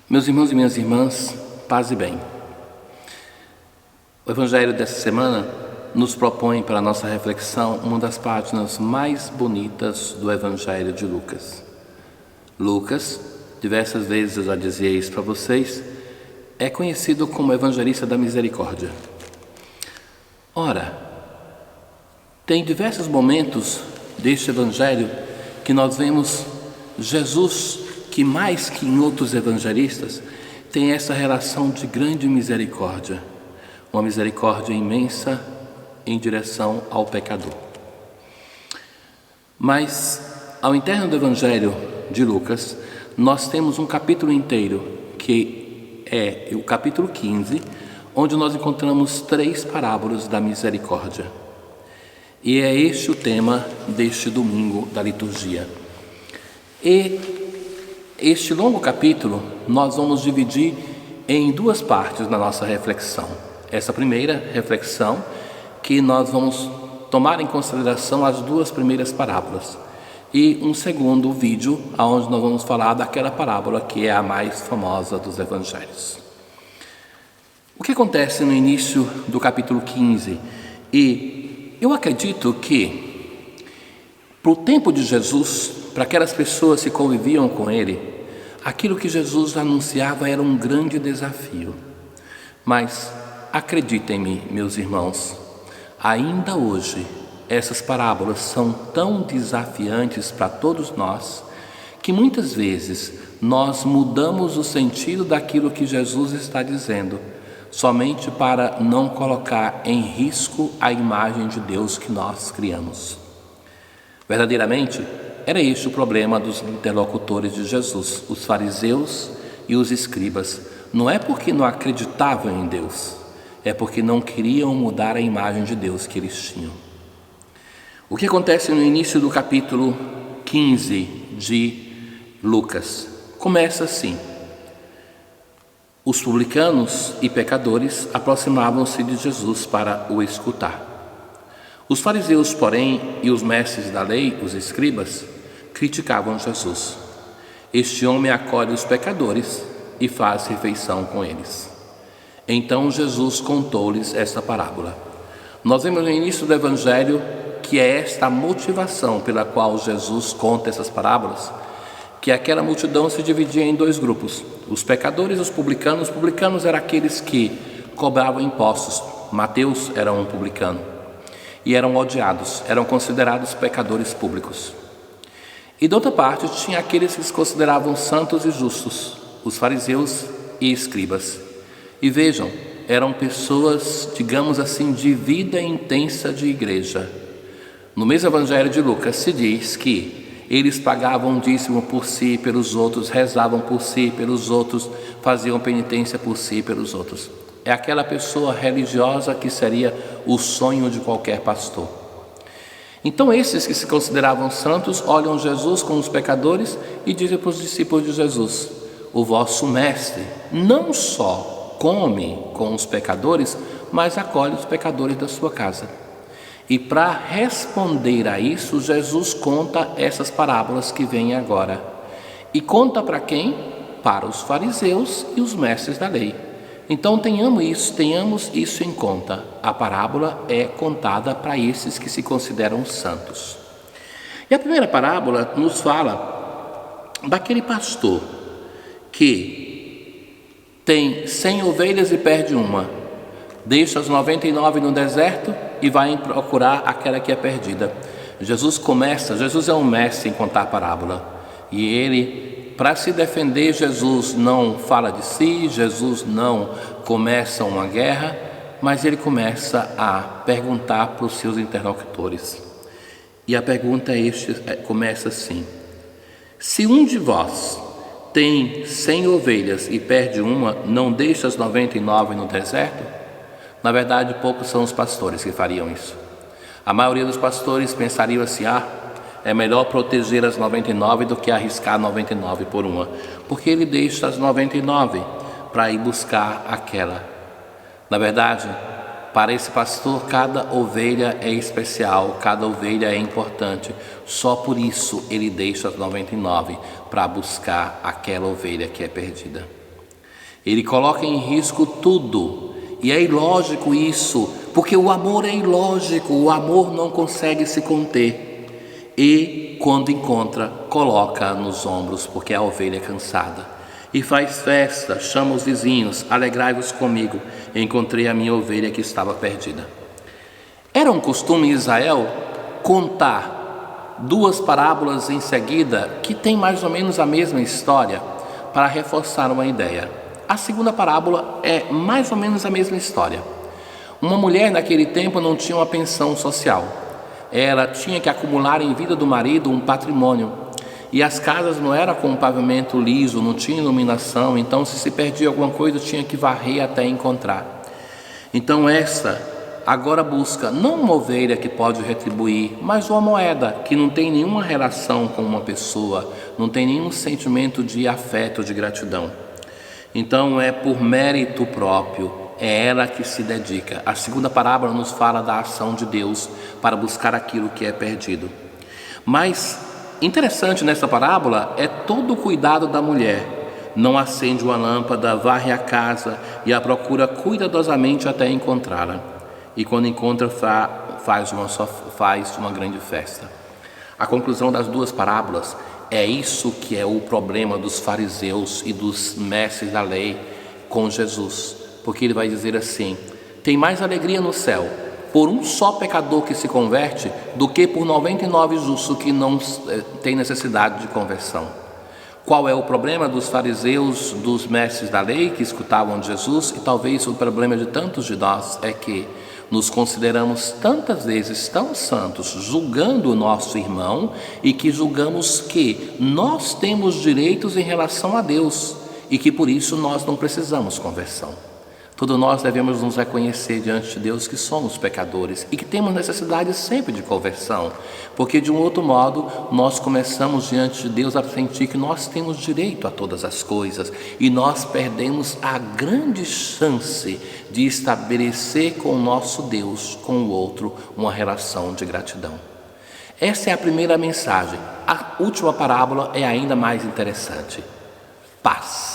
Meus irmãos e minhas irmãs, paz e bem. O Evangelho dessa semana nos propõe para a nossa reflexão uma das páginas mais bonitas do Evangelho de Lucas. Lucas, diversas vezes eu já dizia isso para vocês, é conhecido como evangelista da misericórdia. Ora, tem diversos momentos deste Evangelho que nós vemos Jesus, que mais que em outros evangelistas, tem essa relação de grande misericórdia, uma misericórdia imensa em direção ao pecador. Mas, ao interno do Evangelho de Lucas, nós temos um capítulo inteiro, que é o capítulo 15, onde nós encontramos 3 parábolas da misericórdia. E é este o tema deste domingo da liturgia. E este longo capítulo nós vamos dividir em 2 partes na nossa reflexão. Essa primeira reflexão, que nós vamos tomar em consideração as 2 primeiras parábolas, e um segundo vídeo, onde nós vamos falar daquela parábola que é a mais famosa dos evangelhos. O que acontece no início do capítulo 15? E eu acredito que, para o tempo de Jesus, para aquelas pessoas que conviviam com ele, aquilo que Jesus anunciava era um grande desafio. Mas acreditem-me, meus irmãos, ainda hoje essas parábolas são tão desafiantes para todos nós, que muitas vezes nós mudamos o sentido daquilo que Jesus está dizendo, somente para não colocar em risco a imagem de Deus que nós criamos. Verdadeiramente, era este o problema dos interlocutores de Jesus, os fariseus e os escribas. Não é porque não acreditavam em Deus, é porque não queriam mudar a imagem de Deus que eles tinham. O que acontece no início do capítulo 15 de Lucas? Começa assim: os publicanos e pecadores aproximavam-se de Jesus para o escutar. Os fariseus, porém, e os mestres da lei, os escribas, criticavam Jesus. Este homem acolhe os pecadores e faz refeição com eles. Então Jesus contou-lhes esta parábola. Nós vemos no início do Evangelho que é esta a motivação pela qual Jesus conta essas parábolas, que aquela multidão se dividia em 2 grupos, os pecadores e os publicanos. Os publicanos eram aqueles que cobravam impostos. Mateus era um publicano e eram odiados, eram considerados pecadores públicos. E de outra parte tinha aqueles que se consideravam santos e justos, os fariseus e escribas. E vejam, eram pessoas, digamos assim, de vida intensa de igreja. No mesmo Evangelho de Lucas se diz que eles pagavam dízimo por si e pelos outros, rezavam por si e pelos outros, faziam penitência por si e pelos outros. É aquela pessoa religiosa que seria o sonho de qualquer pastor. Então esses que se consideravam santos olham Jesus com os pecadores e dizem para os discípulos de Jesus: o vosso mestre não só come com os pecadores, mas acolhe os pecadores da sua casa. E para responder a isso, Jesus conta essas parábolas que vêm agora. E conta para quem? Para os fariseus e os mestres da lei. Então tenhamos isso em conta. A parábola é contada para esses que se consideram santos. E a primeira parábola nos fala daquele pastor que tem 100 ovelhas e perde uma, deixa as 99 no deserto e vai procurar aquela que é perdida. Jesus é um mestre em contar parábola, e ele, para se defender, Jesus não fala de si, Jesus não começa uma guerra, mas ele começa a perguntar para os seus interlocutores. E a pergunta começa assim: se um de vós tem 100 ovelhas e perde uma, não deixa as 99 no deserto? Na verdade, poucos são os pastores que fariam isso. A maioria dos pastores pensariam assim: é melhor proteger as 99 do que arriscar 99 por uma, porque ele deixa as 99 para ir buscar aquela. Na verdade, para esse pastor, cada ovelha é especial, cada ovelha é importante. Só por isso ele deixa as 99 para buscar aquela ovelha que é perdida. Ele coloca em risco tudo. E é ilógico isso, porque o amor é ilógico, o amor não consegue se conter. E quando encontra, coloca nos ombros, porque a ovelha é cansada. E faz festa, chama os vizinhos, alegrai-vos comigo, encontrei a minha ovelha que estava perdida. Era um costume em Israel contar duas parábolas em seguida que têm mais ou menos a mesma história para reforçar uma ideia. A segunda parábola é mais ou menos a mesma história. Uma mulher naquele tempo não tinha uma pensão social. Ela tinha que acumular em vida do marido um patrimônio. E as casas não eram com um pavimento liso, não tinha iluminação, então se perdia alguma coisa tinha que varrer até encontrar. Então essa agora busca não uma ovelha que pode retribuir, mas uma moeda que não tem nenhuma relação com uma pessoa, não tem nenhum sentimento de afeto, de gratidão. Então é por mérito próprio, é ela que se dedica. A segunda parábola nos fala da ação de Deus para buscar aquilo que é perdido. Mas interessante nessa parábola é todo o cuidado da mulher. Não acende uma lâmpada, varre a casa e a procura cuidadosamente até encontrá-la. E quando encontra, faz uma grande festa. A conclusão das duas parábolas é isso que é o problema dos fariseus e dos mestres da lei com Jesus. Porque ele vai dizer assim: tem mais alegria no céu por um só pecador que se converte do que por 99 justos que não têm necessidade de conversão. Qual é o problema dos fariseus, dos mestres da lei que escutavam de Jesus? E talvez o problema de tantos de nós é que nos consideramos tantas vezes tão santos, julgando o nosso irmão, e que julgamos que nós temos direitos em relação a Deus e que por isso nós não precisamos conversão. Todos nós devemos nos reconhecer diante de Deus que somos pecadores e que temos necessidade sempre de conversão, porque de um outro modo nós começamos diante de Deus a sentir que nós temos direito a todas as coisas e nós perdemos a grande chance de estabelecer com o nosso Deus, com o outro, uma relação de gratidão. Essa é a primeira mensagem. A última parábola é ainda mais interessante. Paz.